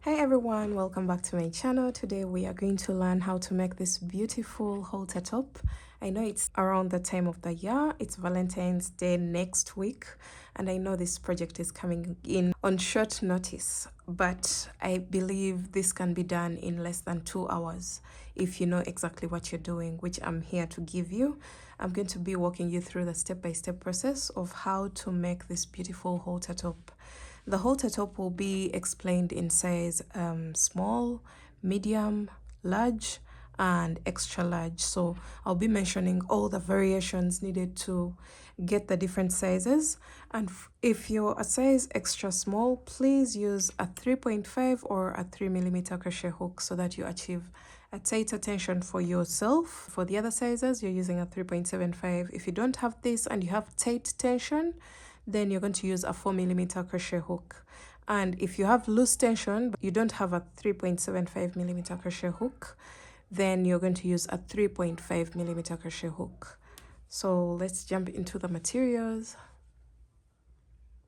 Hey everyone, welcome back to my channel. Today we are going to learn how to make this beautiful halter top. I know it's around the time of the year. It's Valentine's Day next week, and I know this project is coming in on short notice, but I believe this can be done in less than 2 hours if you know exactly what you're doing, which I'm here to give you. I'm going to be walking you through the step-by-step process of how to make this beautiful halter top. The halter top will be explained in size small, medium, large, and extra large. So I'll be mentioning all the variations needed to get the different sizes. And if you're a size extra small, please use a 3.5 or a 3mm crochet hook so that you achieve a tighter tension for yourself. For the other sizes, you're using a 3.75. If you don't have this and you have tight tension, then you're going to use a 4mm crochet hook. And if you have loose tension but you don't have a 3.75mm crochet hook, then you're going to use a 3.5mm crochet hook. So let's jump into the materials.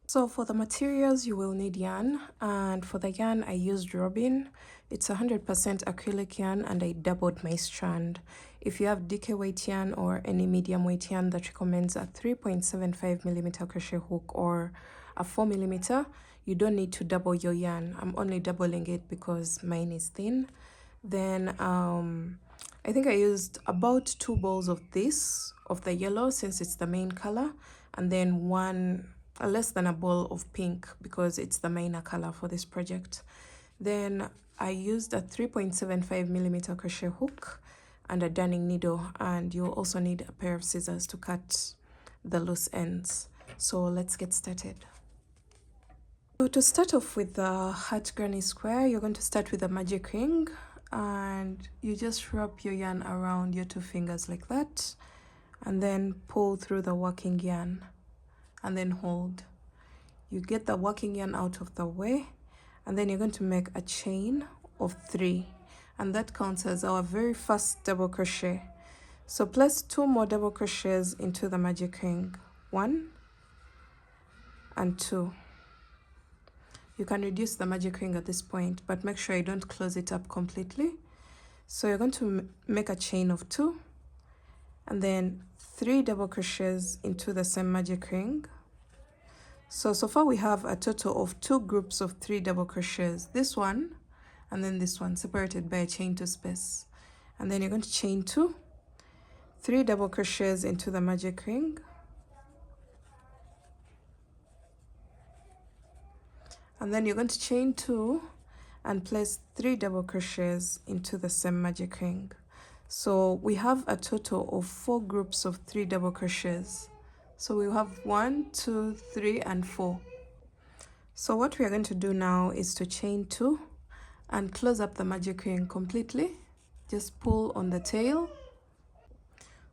So for the materials, you will need yarn, and for the yarn I used Robin. It's 100% acrylic yarn, and I doubled my strand. If you have DK weight yarn or any medium weight yarn that recommends a 3.75mm crochet hook or a 4mm, you don't need to double your yarn. I'm only doubling it because mine is thin. Then I think I used about 2 balls of this, of the yellow, since it's the main color, and then less than a ball of pink because it's the minor color for this project. Then I used a 3.75mm crochet hook and a darning needle, and you'll also need a pair of scissors to cut the loose ends. So let's get started. So to start off with the heart granny square, you're going to start with a magic ring, and you just wrap your yarn around your 2 fingers like that, and then pull through the working yarn and then hold. You get the working yarn out of the way, and then you're going to make a chain of 3, and that counts as our very first double crochet. So place 2 more double crochets into the magic ring, 1 and 2. You can reduce the magic ring at this point, but make sure you don't close it up completely. So you're going to make a chain of 2, and then 3 double crochets into the same magic ring. So far we have a total of 2 groups of 3 double crochets, this one and then this one, separated by a chain 2 space. And then you're going to chain 2, 3 double crochets into the magic ring, and then you're going to chain 2 and place 3 double crochets into the same magic ring. So we have a total of 4 groups of 3 double crochets. So we have 1, 2, 3, and 4. So what we are going to do now is to chain 2 and close up the magic ring completely. Just pull on the tail.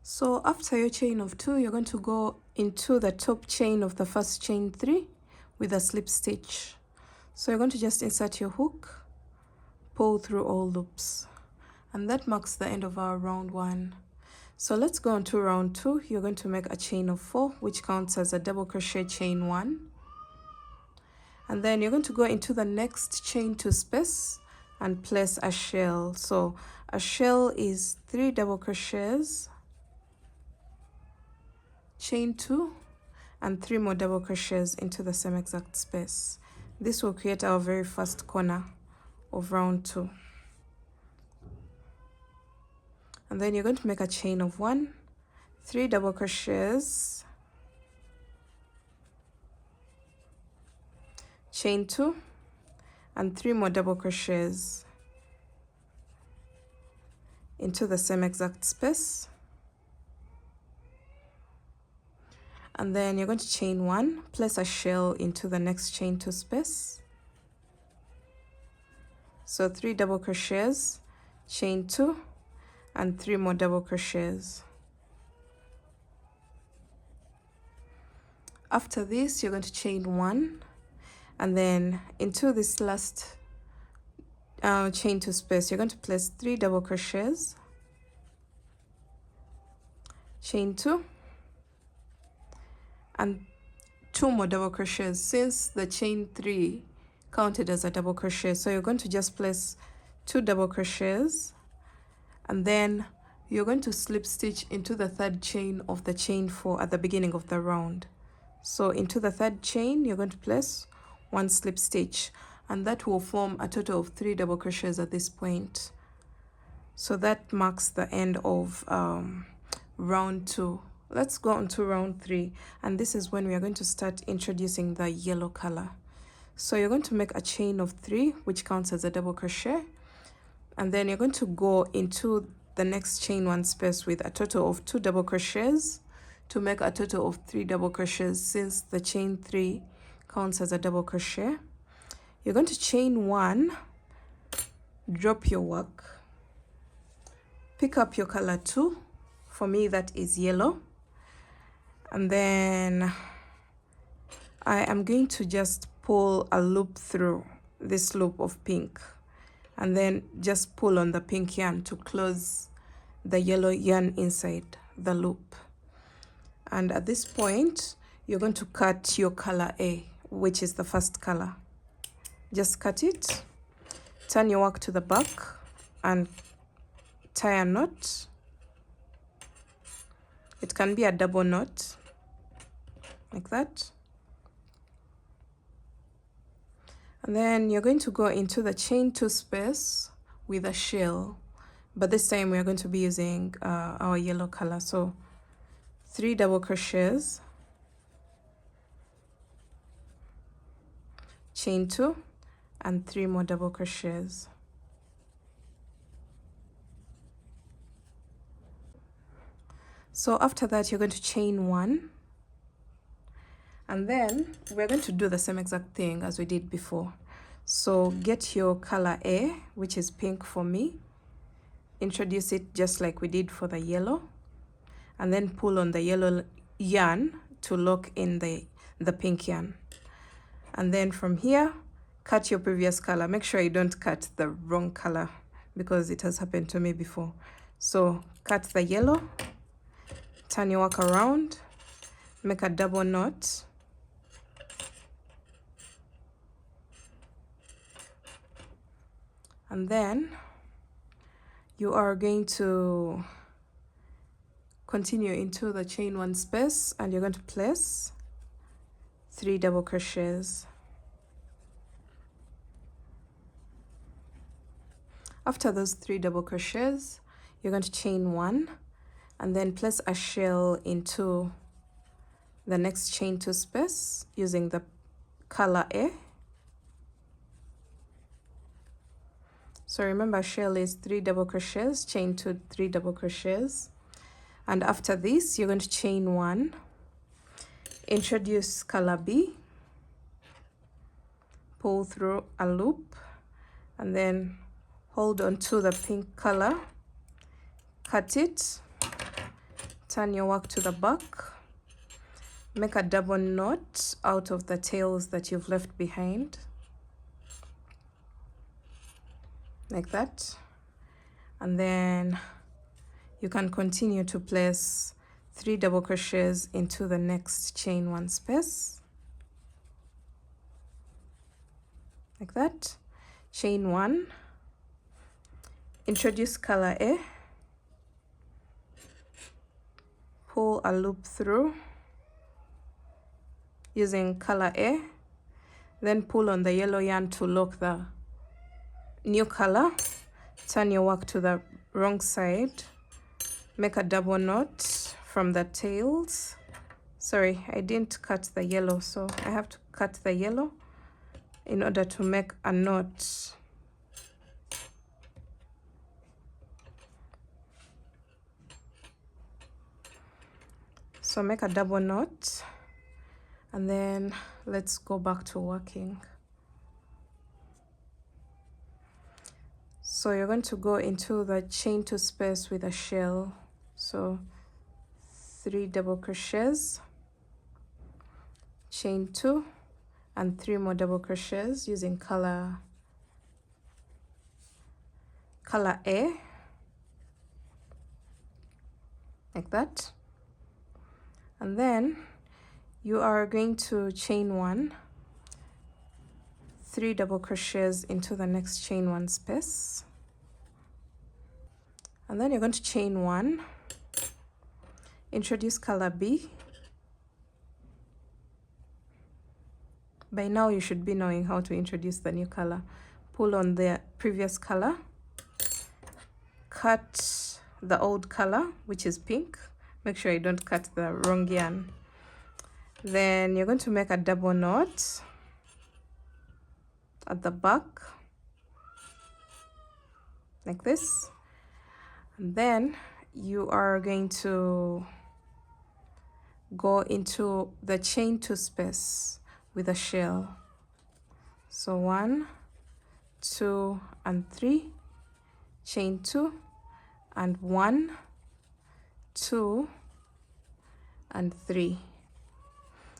So after your chain of 2, you're going to go into the top chain of the first chain 3 with a slip stitch. So you're going to just insert your hook, pull through all loops, and that marks the end of our round 1. So let's go on to round 2. You're going to make a chain of 4, which counts as a double crochet chain 1. And then you're going to go into the next chain 2 space and place a shell. So a shell is 3 double crochets, chain 2, and 3 more double crochets into the same exact space. This will create our very first corner of round 2. And then you're going to make a chain of 1, 3 double crochets, chain 2, and 3 more double crochets into the same exact space. And then you're going to chain 1, place a shell into the next chain 2 space. So 3 double crochets, chain 2, and 3 more double crochets. After this, you're going to chain 1, and then into this last chain 2 space, you're going to place 3 double crochets, chain 2, and 2 more double crochets. Since the chain 3 counted as a double crochet. So you're going to just place 2 double crochets, and then you're going to slip stitch into the 3rd chain of the chain 4 at the beginning of the round. So into the 3rd chain you're going to place 1 slip stitch, and that will form a total of 3 double crochets at this point. So that marks the end of round 2. Let's go on to round 3, and this is when we are going to start introducing the yellow color. So you're going to make a chain of 3, which counts as a double crochet, and then you're going to go into the next chain 1 space with a total of 2 double crochets to make a total of 3 double crochets, since the chain 3 counts as a double crochet. You're going to chain 1, drop your work, pick up your color 2, for me that is yellow, and then I am going to just pull a loop through this loop of pink, and then just pull on the pink yarn to close the yellow yarn inside the loop. And at this point you're going to cut your color A, which is the first color. Just cut it, turn your work to the back and tie a knot. It can be a double knot like that. And then you're going to go into the chain 2 space with a shell, but this time we are going to be using our yellow color. So 3 double crochets, chain 2, and 3 more double crochets. So after that you're going to chain 1, and then we're going to do the same exact thing as we did before. So get your color A, which is pink for me, introduce it just like we did for the yellow, and then pull on the yellow yarn to lock in the pink yarn. And then from here, cut your previous color. Make sure you don't cut the wrong color, because it has happened to me before. So cut the yellow, turn your work around, make a double knot, and then you are going to continue into the chain 1 space, and you're going to place 3 double crochets. After those 3 double crochets, you're going to chain 1, and then place a shell into the next chain 2 space using the color A. So remember, shell is 3 double crochets, chain 2, 3 double crochets. And after this, you're going to chain 1, introduce color B, pull through a loop, and then hold on to the pink color, cut it, turn your work to the back, make a double knot out of the tails that you've left behind, like that. And then you can continue to place 3 double crochets into the next chain 1 space, like that. Chain 1, introduce color A, pull a loop through using color A, then pull on the yellow yarn to lock the new color, turn your work to the wrong side, make a double knot from the tails. Sorry, I didn't cut the yellow, so I have to cut the yellow in order to make a knot. So make a double knot, and then let's go back to working. So you're going to go into the chain 2 space with a shell. So 3 double crochets, chain 2, and 3 more double crochets using color A, like that. And then you are going to chain 1, 3 double crochets into the next chain 1 space, and then you're going to chain 1, introduce color B. By now you should be knowing how to introduce the new color. Pull on the previous color, cut the old color, which is pink. Make sure you don't cut the wrong yarn. Then you're going to make a double knot at the back like this, and then you are going to go into the chain 2 space with a shell. So 1, 2 and 3, chain 2 and 1, 2 and 3.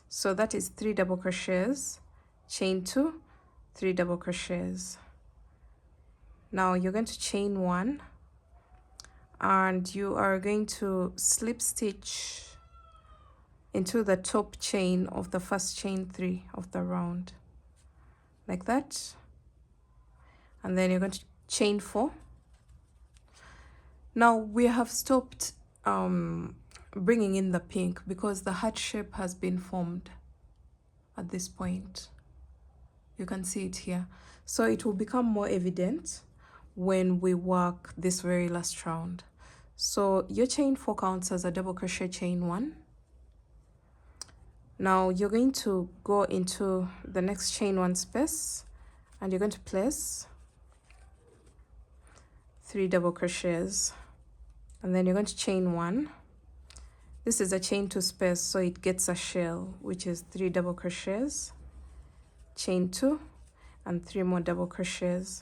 So that is 3 double crochets, chain 2, 3 double crochets. Now you're going to chain 1, and you are going to slip stitch into the top chain of the first chain 3 of the round, like that. And then you're going to chain 4. Now we have stopped bringing in the pink because the heart shape has been formed at this point. You can see it here. So it will become more evident when we work this very last round. So your chain 4 counts as a double crochet chain 1. Now you're going to go into the next chain 1 space, and you're going to place 3 double crochets, and then you're going to chain 1. This is a chain 2 space, so it gets a shell, which is 3 double crochets, chain 2 and 3 more double crochets.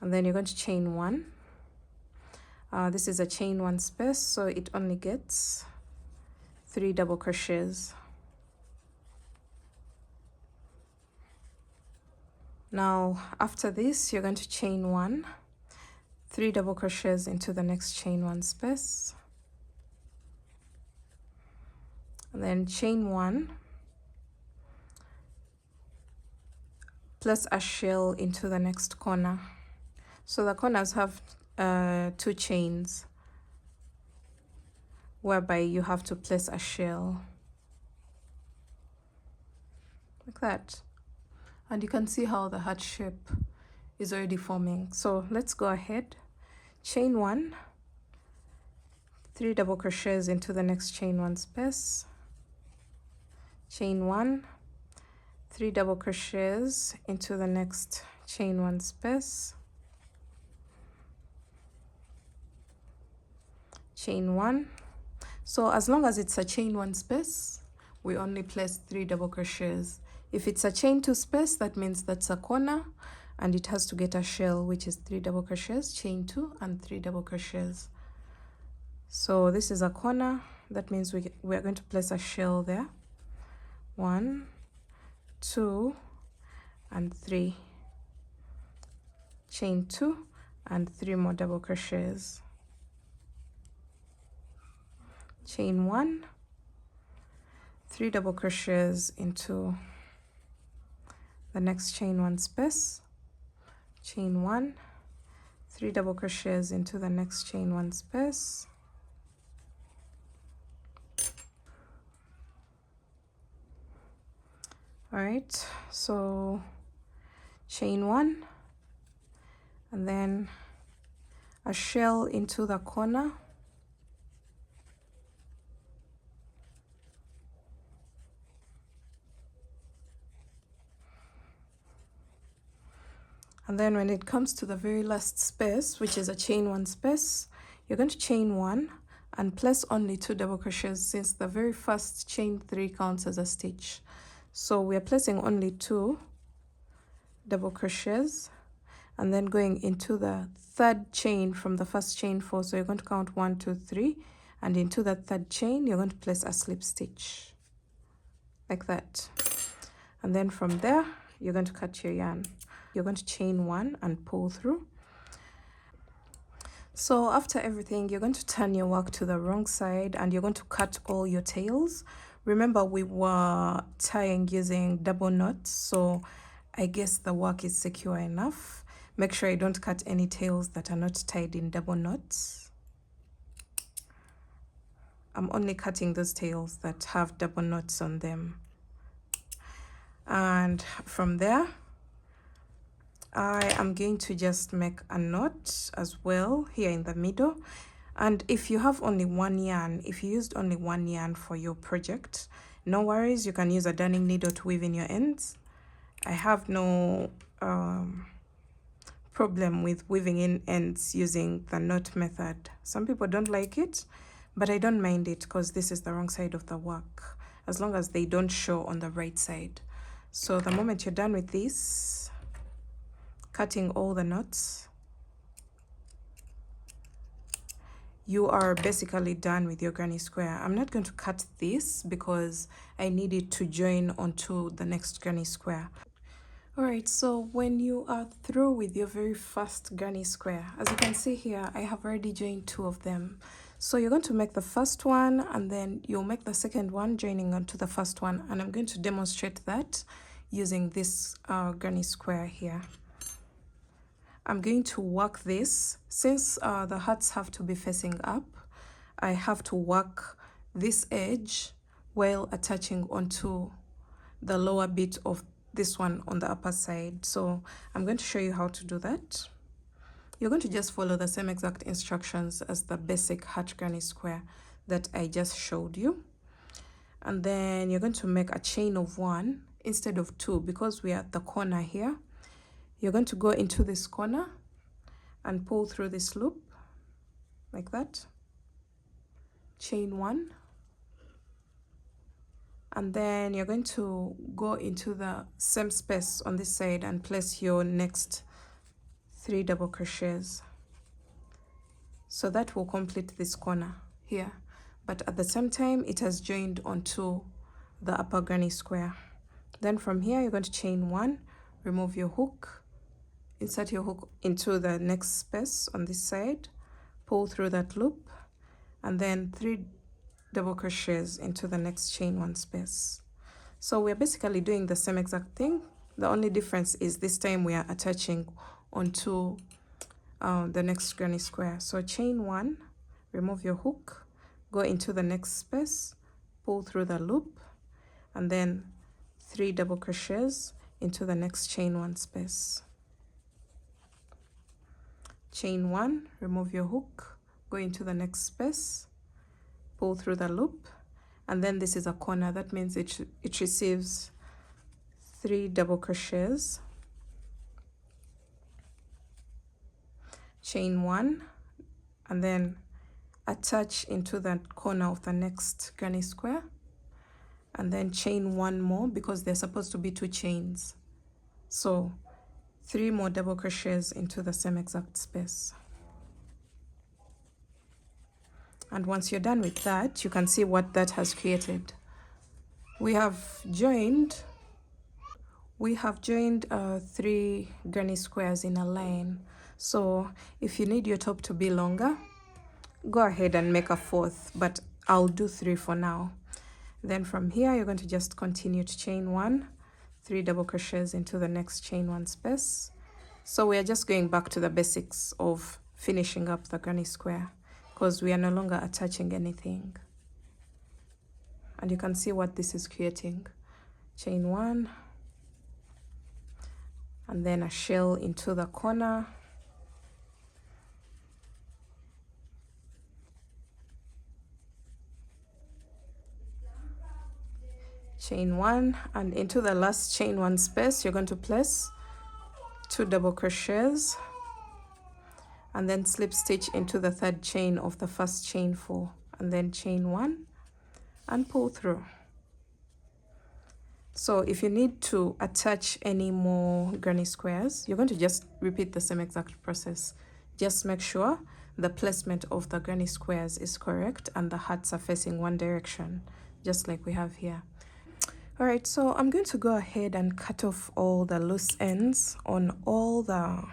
And then you're going to chain 1. This is a chain 1 space, so it only gets 3 double crochets. Now after this, you're going to chain 1, 3 double crochets into the next chain 1 space, and then chain 1, place a shell into the next corner. So the corners have 2 chains whereby you have to place a shell like that, and you can see how the heart shape is already forming. So let's go ahead, chain 1, 3 double crochets into the next chain 1 space, chain 1, 3 double crochets into the next chain 1 space, chain 1. So as long as it's a chain 1 space, we only place 3 double crochets. If it's a chain 2 space, that means that's a corner and it has to get a shell, which is 3 double crochets, chain 2 and 3 double crochets. So this is a corner, that means we're going to place a shell there. 1, 2 and 3, chain 2 and 3 more double crochets, chain 1, 3 double crochets into the next chain 1 space, chain 1, 3 double crochets into the next chain 1 space, all right. So chain 1 and then a shell into the corner, and then when it comes to the very last space, which is a chain 1 space, you're going to chain 1 and place only 2 double crochets, since the very first chain 3 counts as a stitch. So we are placing only 2 double crochets and then going into the third chain from the first chain 4. So you're going to count 1, 2, 3, and into that third chain you're going to place a slip stitch like that, and then from there you're going to cut your yarn. You're going to chain 1 and pull through. So after everything, you're going to turn your work to the wrong side and you're going to cut all your tails. Remember, we were tying using double knots, so I guess the work is secure enough. Make sure you don't cut any tails that are not tied in double knots. I'm only cutting those tails that have double knots on them. And from there, I am going to just make a knot as well here in the middle. And if you have only one yarn, if you used only one yarn for your project, no worries, you can use a darning needle to weave in your ends. I have no problem with weaving in ends using the knot method. Some people don't like it, but I don't mind it because this is the wrong side of the work, as long as they don't show on the right side. So the moment you're done with this, cutting all the knots, you are basically done with your granny square. I'm not going to cut this because I need it to join onto the next granny square. Alright, so when you are through with your very first granny square, as you can see here, I have already joined two of them. So you're going to make the first one and then you'll make the second one joining onto the first one, and I'm going to demonstrate that using this granny square here. I'm going to work this, since the hearts have to be facing up, I have to work this edge while attaching onto the lower bit of this one on the upper side. So I'm going to show you how to do that. You're going to just follow the same exact instructions as the basic heart granny square that I just showed you. And then you're going to make a chain of 1 instead of 2 because we are at the corner here. You're going to go into this corner and pull through this loop like that. Chain 1. And then you're going to go into the same space on this side and place your next 3 double crochets. So that will complete this corner here. But at the same time, it has joined onto the upper granny square. Then from here, you're going to chain 1, remove your hook, insert your hook into the next space on this side, pull through that loop, and then 3 double crochets into the next chain 1 space. So we're basically doing the same exact thing. The only difference is this time we are attaching onto the next granny square. So chain 1, remove your hook, go into the next space, pull through the loop, and then 3 double crochets into the next chain 1 space. Chain 1, remove your hook, go into the next space, pull through the loop, and then this is a corner. That means it receives 3 double crochets. Chain 1, and then attach into that corner of the next granny square, and then chain 1 more because they're supposed to be 2 chains. So 3 more double crochets into the same exact space. And once you're done with that, you can see what that has created. We have joined 3 granny squares in a line. So if you need your top to be longer, go ahead and make a 4th, but I'll do 3 for now. Then from here, you're going to just continue to chain 1, 3 double crochets into the next chain 1 space. So we are just going back to the basics of finishing up the granny square because we are no longer attaching anything. And you can see what this is creating. Chain 1, and then a shell into the corner. Chain 1, and into the last chain 1 space, you're going to place 2 double crochets, and then slip stitch into the 3rd chain of the first chain 4, and then chain 1 and pull through. So if you need to attach any more granny squares, you're going to just repeat the same exact process. Just make sure the placement of the granny squares is correct and the hearts are facing one direction, just like we have here. Alright, so I'm going to go ahead and cut off all the loose ends on all the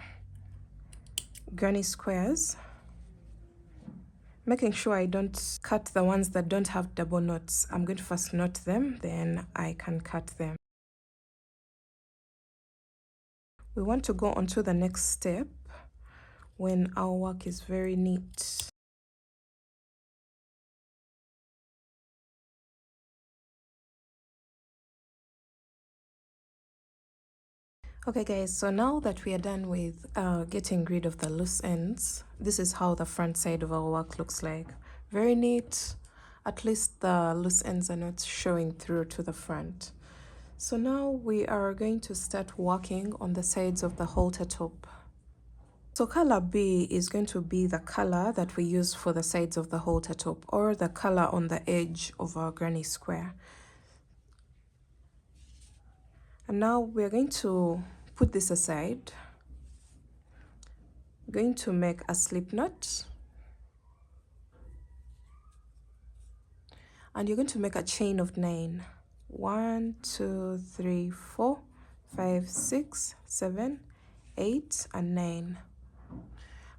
granny squares. making sure I don't cut the ones that don't have double knots. I'm going to first knot them, then I can cut them. We want to go on to the next step when our work is very neat. Okay guys, so now that we are done with getting rid of the loose ends, this is how the front side of our work looks like. Very neat. At least the loose ends are not showing through to the front. So now we are going to start working on the sides of the halter top. So color B is going to be the color that we use for the sides of the halter top, or the color on the edge of our granny square. And now we're going to put this aside. We're going to make a slip knot. And you're going to make a chain of 9. 1, 2, 3, 4, 5, 6, 7, 8, and 9.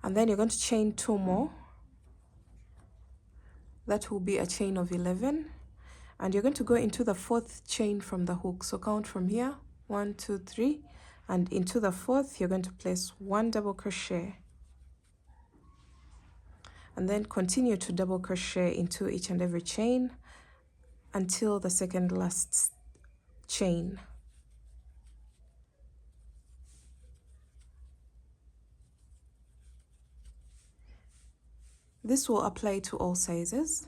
And then you're going to chain 2 more. That will be a chain of 11. And you're going to go into the 4th chain from the hook. So count from here, 1, 2, 3. And into the 4th, you're going to place 1 double crochet. And then continue to double crochet into each and every chain until the second last chain. This will apply to all sizes.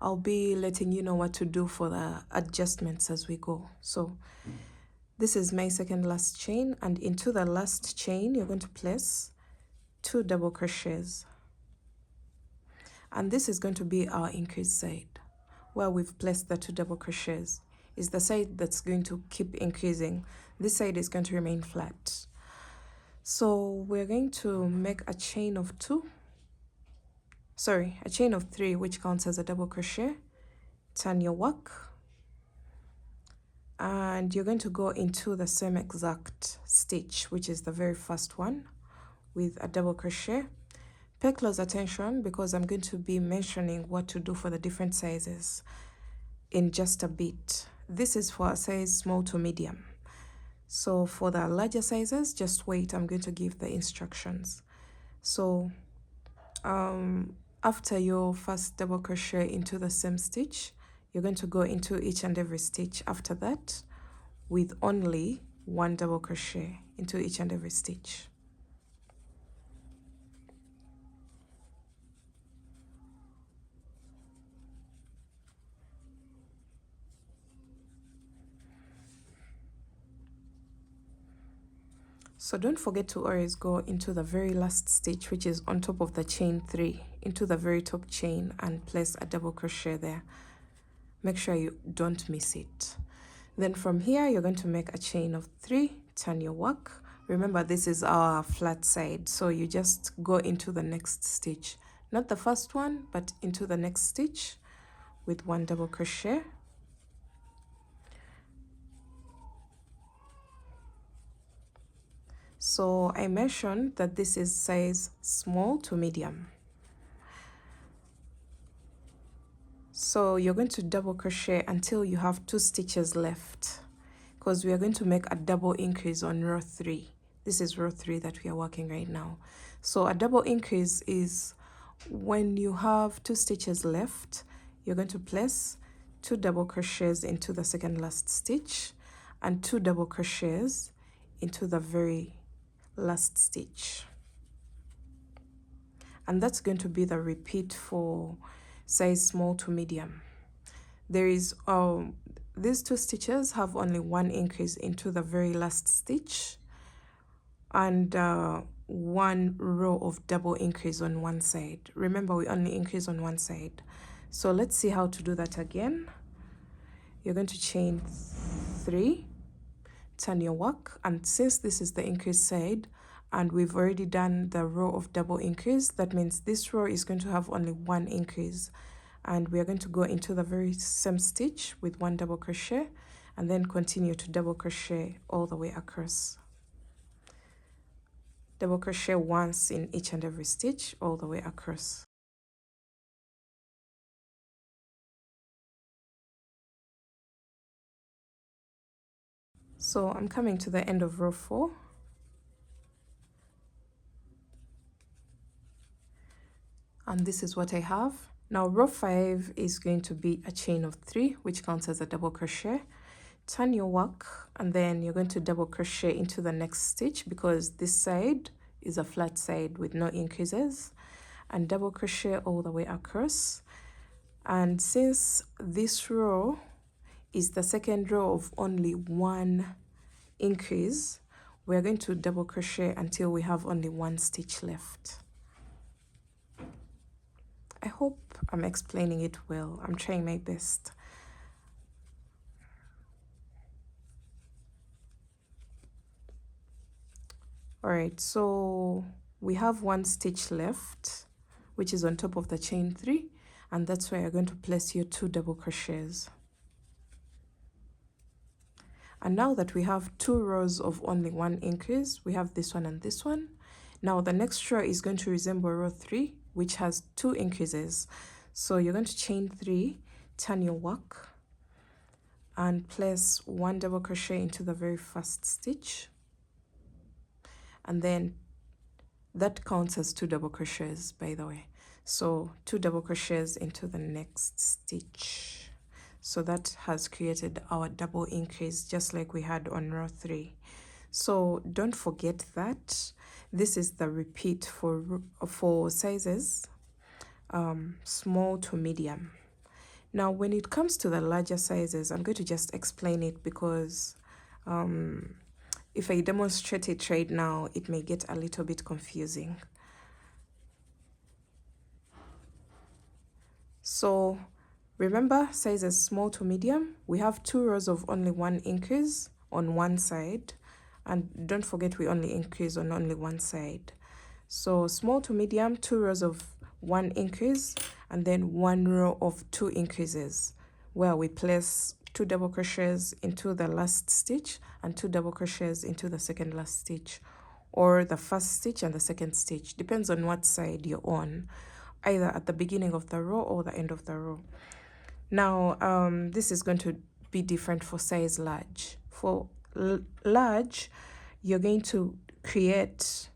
I'll be letting you know what to do for the adjustments as we go. So this is my second last chain, and into the last chain you're going to place 2 double crochets. And this is going to be our increase side, where we've placed the 2 double crochets. Is the side that's going to keep increasing. This side is going to remain flat. So we're going to make a chain of 3, which counts as a double crochet. Turn your work, and you're going to go into the same exact stitch, which is the very first one, with a double crochet. Pay close attention because I'm going to be mentioning what to do for the different sizes in just a bit. This is for a size small to medium. So for the larger sizes, just wait, I'm going to give the instructions. So after your first double crochet into the same stitch, you're going to go into each and every stitch after that with only 1 double crochet into each and every stitch. So don't forget to always go into the very last stitch, which is on top of the chain 3, into the very top chain, and place a double crochet there. Make sure you don't miss it. Then from here, you're going to make a chain of 3, turn your work. Remember, this is our flat side, so you just go into the next stitch. Not the first one, but into the next stitch with 1 double crochet. So I mentioned that this is size small to medium. So you're going to double crochet until you have 2 stitches left, because we are going to make a double increase on row 3. This is row 3 that we are working right now. So a double increase is when you have 2 stitches left, you're going to place 2 double crochets into the second last stitch and 2 double crochets into the very last stitch. And that's going to be the repeat for size small to medium. There is these 2 stitches have only 1 increase into the very last stitch, and 1 row of double increase on one side. Remember, we only increase on one side. So let's see how to do that again. You're going to chain 3, turn your work, and since this is the increase side and we've already done the row of double increase, that means this row is going to have only 1 increase, and we are going to go into the very same stitch with 1 double crochet and then continue to double crochet all the way across. Double crochet once in each and every stitch all the way across. So I'm coming to the end of row 4. And this is what I have. Now row 5 is going to be a chain of 3, which counts as a double crochet. Turn your work, and then you're going to double crochet into the next stitch, because this side is a flat side with no increases, and double crochet all the way across. And since this row is the second row of only one increase, we're going to double crochet until we have only one stitch left. I hope I'm explaining it well. I'm trying my best. All right, so we have one stitch left, which is on top of the chain 3, and that's where you're going to place your 2 double crochets. And now that we have 2 rows of only one increase, we have this one and this one. Now the next row is going to resemble row 3, which has 2 increases. So you're going to chain 3, turn your work, and place 1 double crochet into the very first stitch. And then that counts as 2 double crochets, by the way. So 2 double crochets into the next stitch. So that has created our double increase, just like we had on row 3. So don't forget that this is the repeat for sizes small to medium. Now when it comes to the larger sizes, I'm going to just explain it, because if I demonstrate it right now, it may get a little bit confusing. So remember, sizes small to medium, we have 2 rows of only one increase on one side, and don't forget we only increase on only one side. So small to medium, 2 rows of one increase, and then 1 row of 2 increases, where we place 2 double crochets into the last stitch and 2 double crochets into the second last stitch, or the first stitch and the second stitch, depends on what side you're on, either at the beginning of the row or the end of the row. Now this is going to be different for size large. For large, you're going to create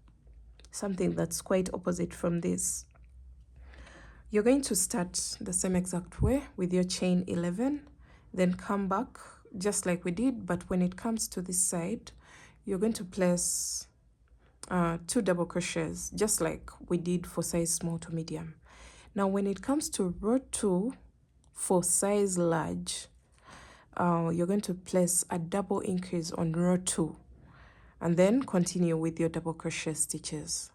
something that's quite opposite from this. You're going to start the same exact way with your chain 11, then come back just like we did, but when it comes to this side, you're going to place 2 double crochets, just like we did for size small to medium. Now when it comes to row 2 for size large, you're going to place a double increase on row 2, and then continue with your double crochet stitches.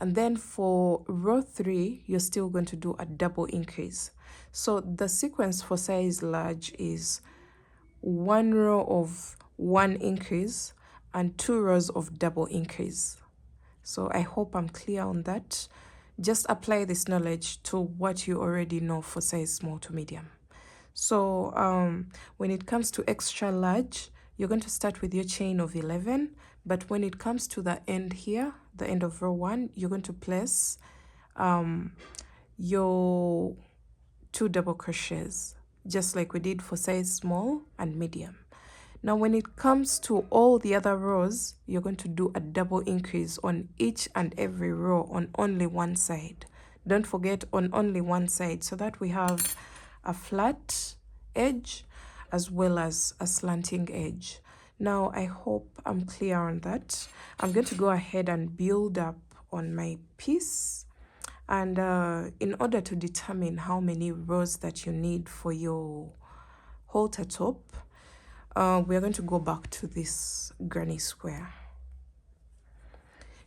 And then for row 3, you're still going to do a double increase. So the sequence for size large is 1 row of 1 increase and 2 rows of double increase. So I hope I'm clear on that. Just apply this knowledge to what you already know for size small to medium. So when it comes to extra large, you're going to start with your chain of 11, but when it comes to the end here, the end of row 1, you're going to place your 2 double crochets, just like we did for size small and medium. Now when it comes to all the other rows, you're going to do a double increase on each and every row on only one side. Don't forget, on only one side, so that we have a flat edge as well as a slanting edge. Now I hope I'm clear on that. I'm going to go ahead and build up on my piece, and in order to determine how many rows that you need for your halter top, we're going to go back to this granny square.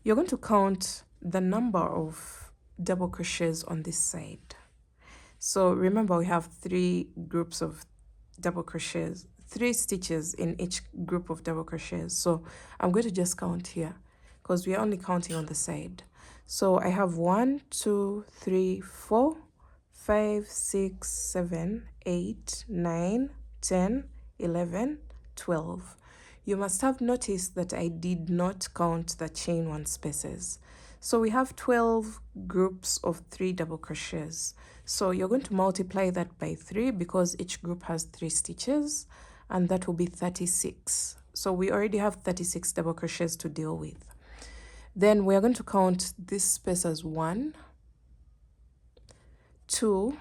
You're going to count the number of double crochets on this side. So remember, we have 3 groups of double crochets, 3 stitches in each group of double crochets. So I'm going to just count here, because we are only counting on the side. So I have 1, 2, 3, 4, 5, 6, 7, 8, 9, 10, 11, 12. You must have noticed that I did not count the chain 1 spaces. So we have 12 groups of 3 double crochets. So you're going to multiply that by 3, because each group has 3 stitches, and that will be 36. So we already have 36 double crochets to deal with. Then we are going to count this space as 1, 2,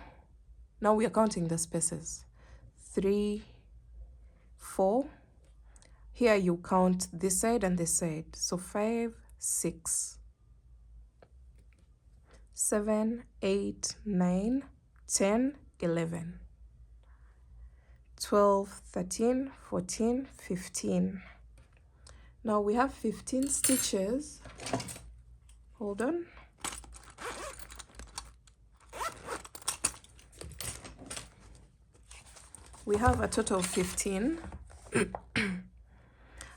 now we are counting the spaces, 3, 4. Here you count this side and this side. So 5, 6, 7, 8, 9, 10, 11, 12, 13, 14, 15. Now we have 15 stitches. Hold on. We have a total of 15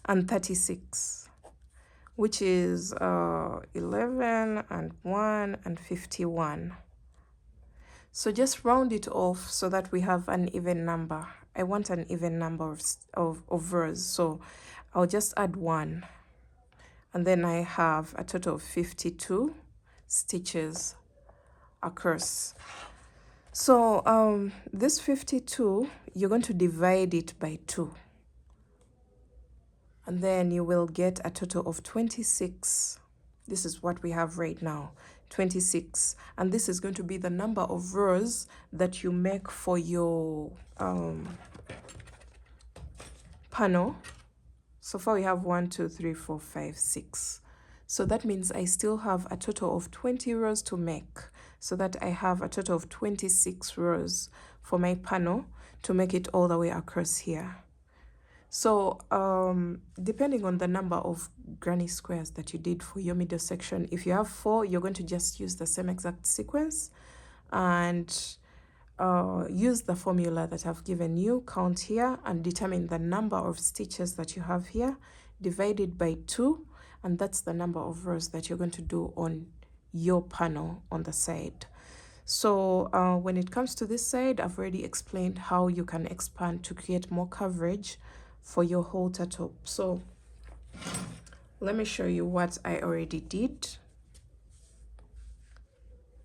and 36, which is 11 and 1 and 51. So just round it off so that we have an even number. I want an even number of rows, so I'll just add 1. And then I have a total of 52 stitches across. So this 52, you're going to divide it by 2. And then you will get a total of 26. This is what we have right now, 26. And this is going to be the number of rows that you make for your panel. So far we have 1, 2, 3, 4, 5, 6. So that means I still have a total of 20 rows to make, so that I have a total of 26 rows for my panel to make it all the way across here. So depending on the number of granny squares that you did for your middle section, if you have 4, you're going to just use the same exact sequence and use the formula that I've given you, count here and determine the number of stitches that you have here, divided by 2, and that's the number of rows that you're going to do on your panel on the side. So when it comes to this side, I've already explained how you can expand to create more coverage for your halter top. So let me show you what I already did.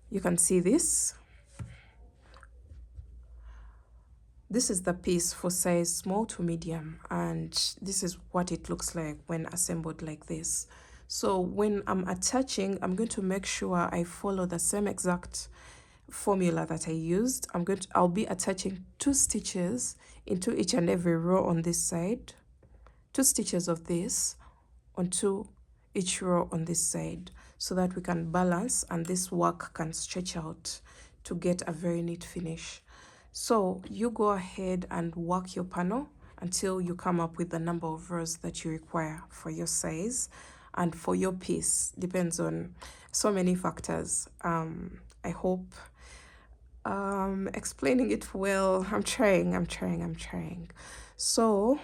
You can see this. This is the piece for size small to medium, and this is what it looks like when assembled like this. So when I'm attaching, I'm going to make sure I follow the same exact formula that I used. I'll be attaching 2 stitches into each and every row on this side, 2 stitches of this onto each row on this side, so that we can balance and this work can stretch out to get a very neat finish. So you go ahead and work your panel until you come up with the number of rows that you require for your size and for your piece. Depends on so many factors. I hope explaining it well. I'm trying. So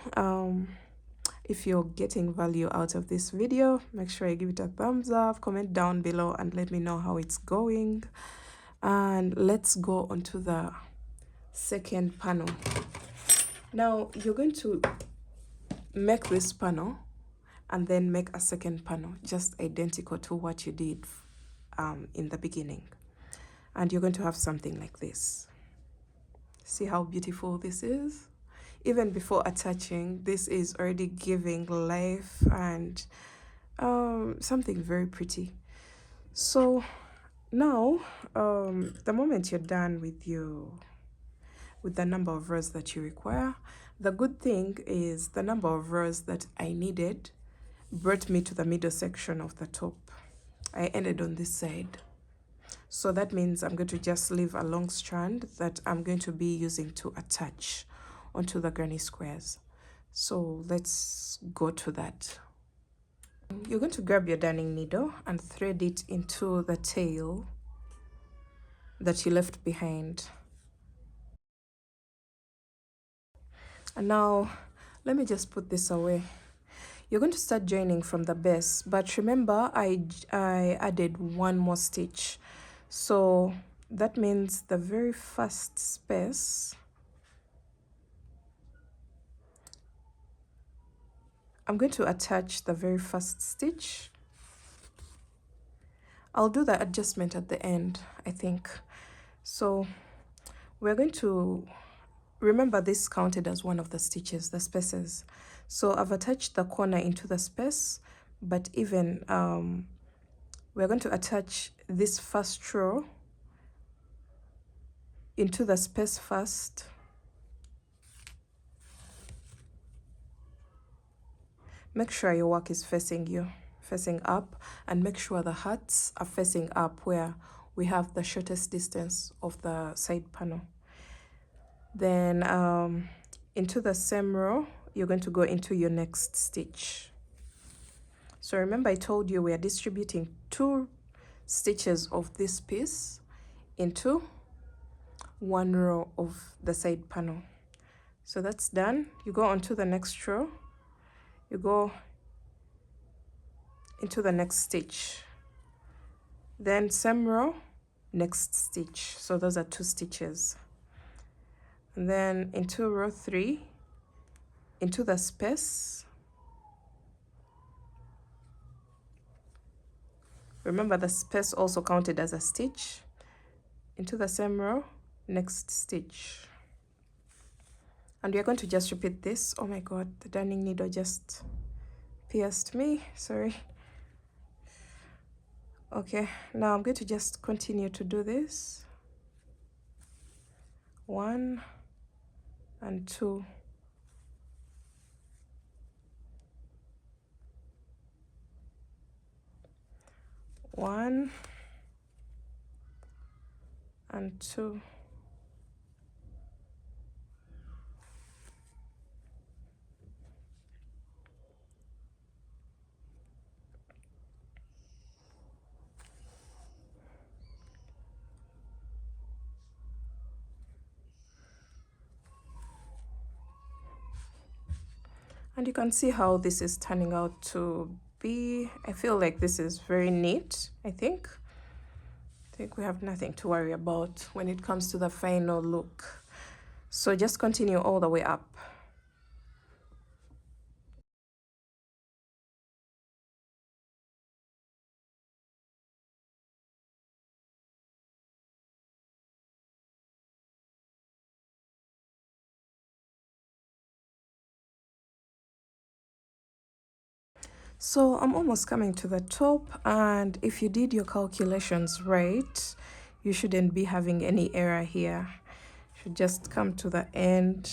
if you're getting value out of this video, make sure you give it a thumbs up, comment down below and let me know how it's going. And let's go on to the second panel. Now you're going to make this panel and then make a second panel just identical to what you did in the beginning, and you're going to have something like this. See how beautiful this is? Even before attaching, this is already giving life and something very pretty. So now the moment you're done with the number of rows that you require, the good thing is the number of rows that I needed brought me to the middle section of the top. I ended on this side. So that means I'm going to just leave a long strand that I'm going to be using to attach onto the granny squares. So let's go to that. You're going to grab your darning needle and thread it into the tail that you left behind. And now let me just put this away. You're going to start joining from the base, but remember I added 1 more stitch. So that means the very first space, I'm going to attach the very first stitch. I'll do the adjustment at the end, I think. So we're going to remember this counted as one of the stitches, the spaces. So I've attached the corner into the space, but even we're going to attach this first row into the space first. Make sure your work is facing you, facing up, and make sure the hearts are facing up where we have the shortest distance of the side panel. Then into the same row, you're going to go into your next stitch. So remember I told you we are distributing 2 stitches of this piece into 1 row of the side panel. So that's done. You go on to the next row, you go into the next stitch, then same row, next stitch. So those are 2 stitches. And then into row 3, into the space. Remember the space also counted as a stitch. Into the same row, next stitch. And we are going to just repeat this. Oh my god, the darning needle just pierced me, sorry. Okay, now I'm going to just continue to do this. 1 and 2. One and 2. And you can see how this is turning out to be. I feel like this is very neat. I think we have nothing to worry about when it comes to the final look. So just continue all the way up. So I'm almost coming to the top, and if you did your calculations right, you shouldn't be having any error here. You should just come to the end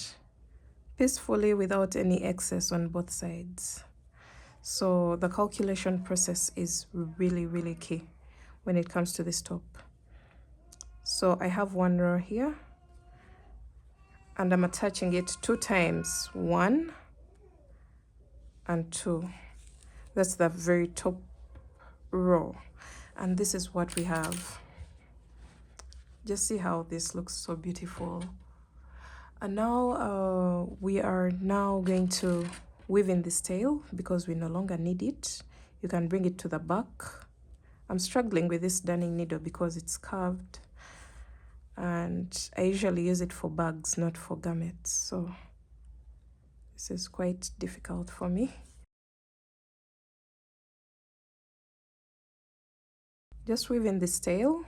peacefully without any excess on both sides. So the calculation process is really, really key when it comes to this top. So I have 1 row here, and I'm attaching it 2 times, 1 and 2. That's the very top row, and this is what we have. Just see how this looks so beautiful. And now we are now going to weave in this tail because we no longer need it. You can bring it to the back. I'm struggling with this darning needle because it's curved, and I usually use it for bags, not for garments, so this is quite difficult for me. Just weave in this tail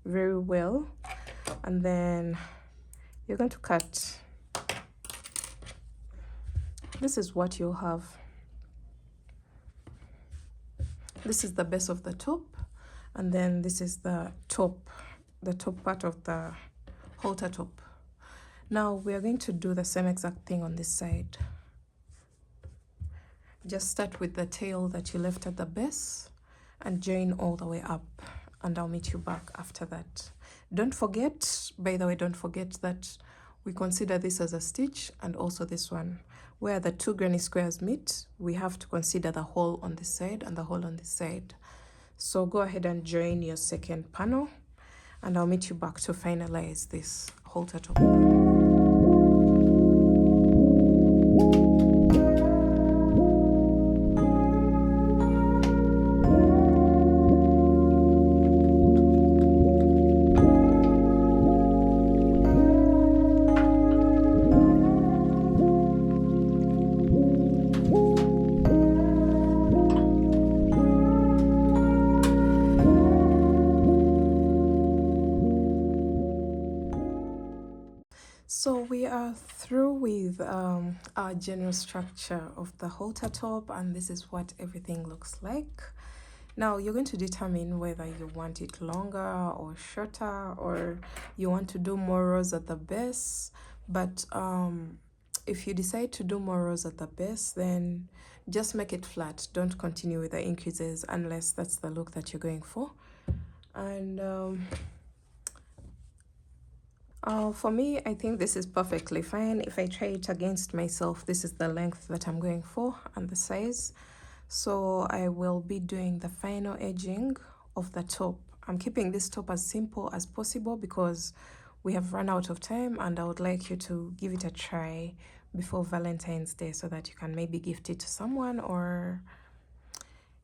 very well, and then you're going to cut. This is what you'll have. This is the base of the top, and then this is the top part of the halter top. Now we are going to do the same exact thing on this side. Just start with the tail that you left at the base and join all the way up, and I'll meet you back after that. Don't forget, by the way, don't forget that we consider this as a stitch, and also this one. Where the 2 granny squares meet, we have to consider the hole on this side and the hole on this side. So go ahead and join your second panel, and I'll meet you back to finalize this halter top. with our general structure of the halter top, and this is what everything looks like. Now you're going to determine whether you want it longer or shorter, or you want to do more rows at the base. But if you decide to do more rows at the base, then just make it flat. Don't continue with the increases unless that's the look that you're going for. And for me, I think this is perfectly fine. If I try it against myself, this is the length that I'm going for and the size. So I will be doing the final edging of the top. I'm keeping this top as simple as possible because we have run out of time, and I would like you to give it a try before Valentine's Day so that you can maybe gift it to someone or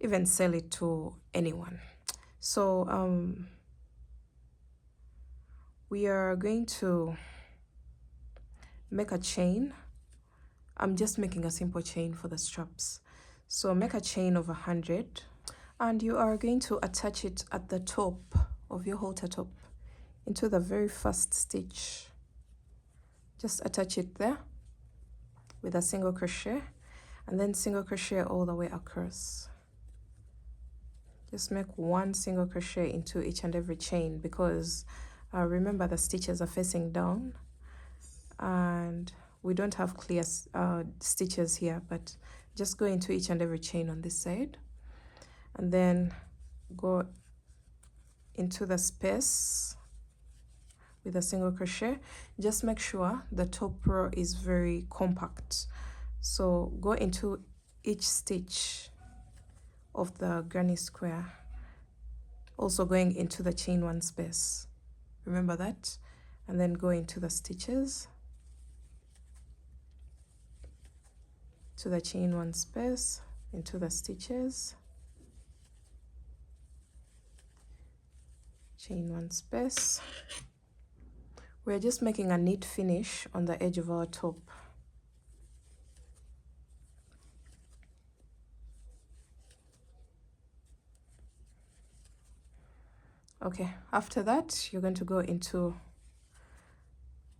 even sell it to anyone. So we are going to make a chain. I'm just making a simple chain for the straps. So make a chain of 100, and you are going to attach it at the top of your halter top into the very first stitch. Just attach it there with a single crochet, and then single crochet all the way across. Just make one single crochet into each and every chain because remember the stitches are facing down and we don't have clear stitches here, but just go into each and every chain on this side and then go into the space with a single crochet. Just make sure the top row is very compact. So go into each stitch of the granny square, also going into the chain one space. Remember that, and then go into the stitches to the chain one space, into the stitches, chain one space. We're just making a neat finish on the edge of our top. Okay, after that you're going to go into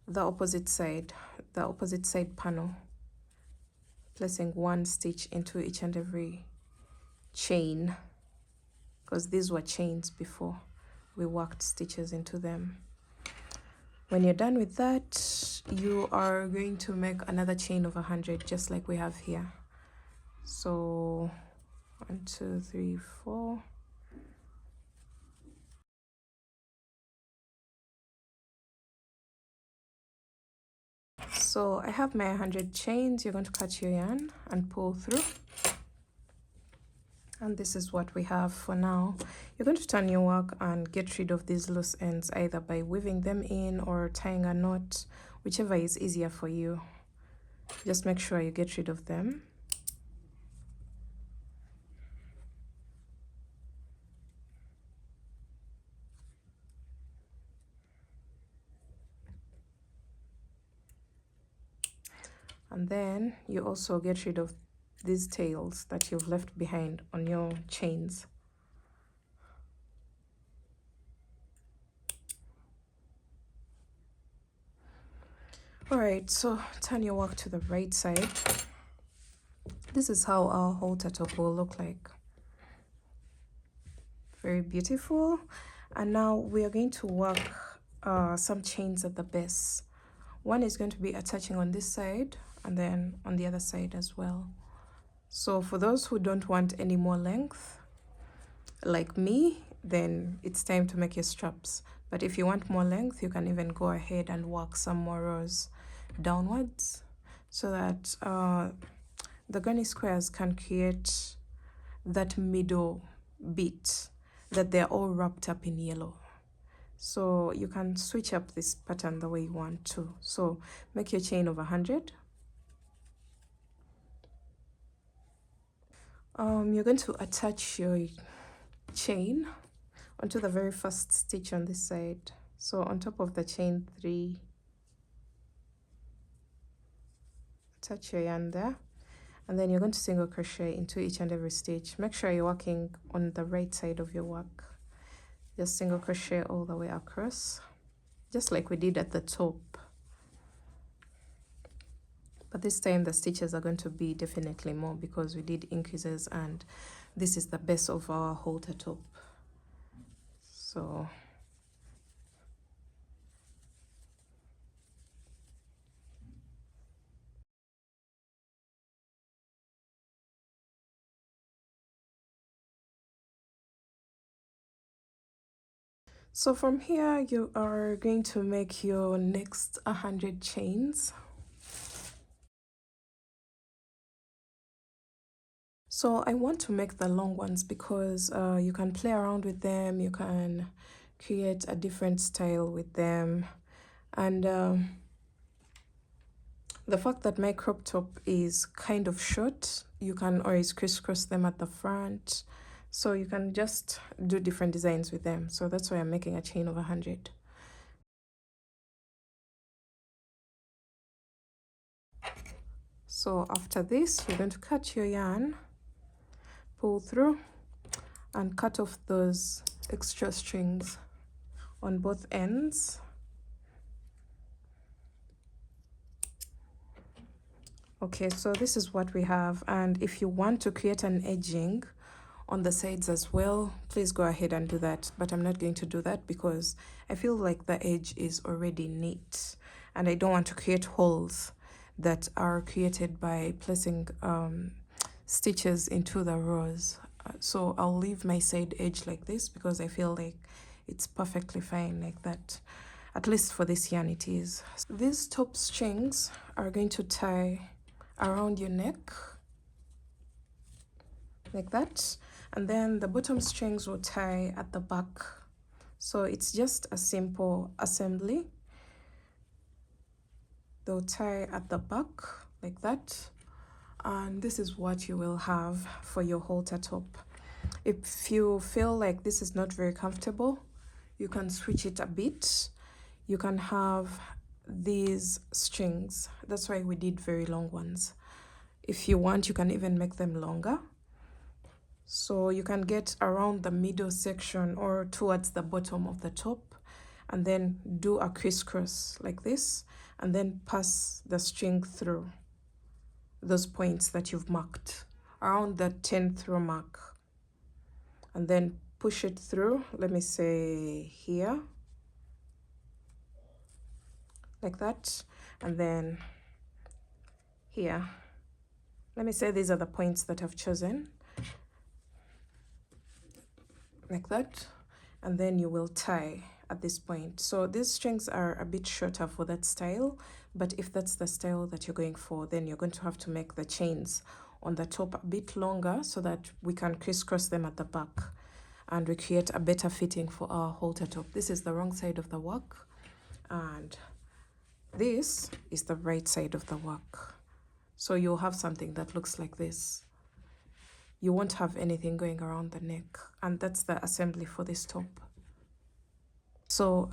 the opposite side panel, placing one stitch into each and every chain, because these were chains before we worked stitches into them. When you're done with that, you are going to make another chain of 100 just like we have here. So 1 2 3 4. So I have my 100 chains. You're going to cut your yarn and pull through, and this is what we have for now. You're going to turn your work and get rid of these loose ends either by weaving them in or tying a knot, whichever is easier for you. Just make sure you get rid of them. And then you also get rid of these tails that you've left behind on your chains. All right, so turn your work to the right side. This is how our halter top will look like. Very beautiful. And now we are going to work some chains at the base. One is going to be attaching on this side and then on the other side as well. So for those who don't want any more length like me, then it's time to make your straps. But if you want more length, you can even go ahead and work some more rows downwards so that the granny squares can create that middle bit that they're all wrapped up in yellow. So you can switch up this pattern the way you want to. So make your chain of 100. You're going to attach your chain onto the very first stitch on this side. So on top of the chain 3, attach your yarn there, and then you're going to single crochet into each and every stitch. Make sure you're working on the right side of your work. Just single crochet all the way across, just like we did at the top. but this time the stitches are going to be definitely more because we did increases, and this is the base of our halter top. So from here you are going to make your next 100 chains. So I want to make the long ones because you can play around with them, you can create a different style with them, and the fact that my crop top is kind of short, you can always crisscross them at the front, so you can just do different designs with them. So that's why I'm making a chain of 100. So after this, you're going to cut your yarn, pull through, and cut off those extra strings on both ends. Okay, so this is what we have, and if you want to create an edging on the sides as well, please go ahead and do that, but I'm not going to do that because I feel like the edge is already neat and I don't want to create holes that are created by placing stitches into the rows. So I'll leave my side edge like this because I feel like it's perfectly fine like that. At least for this yarn it is. These top strings are going to tie around your neck like that, and then the bottom strings will tie at the back. So it's just a simple assembly. They'll tie at the back like that, and this is what you will have for your halter top. If you feel like this is not very comfortable, you can switch it a bit. You can have these strings, that's why we did very long ones. If you want, you can even make them longer, so you can get around the middle section or towards the bottom of the top, and then do a crisscross like this, and then pass the string through those points that you've marked around the 10th row mark, and then push it through, let me say here like that, and then here, let me say these are the points that I've chosen like that, and then you will tie at this point. So these strings are a bit shorter for that style, but if that's the style that you're going for, then you're going to have to make the chains on the top a bit longer so that we can crisscross them at the back and we create a better fitting for our halter top. This is the wrong side of the work, and this is the right side of the work. So you'll have something that looks like this. You won't have anything going around the neck, and that's the assembly for this top. So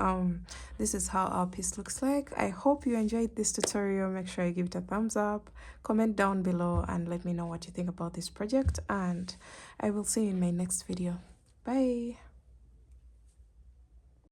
this is how our piece looks like. I hope you enjoyed this tutorial. Make sure you give it a thumbs up, comment down below, and let me know what you think about this project, and I will see you in my next video. Bye.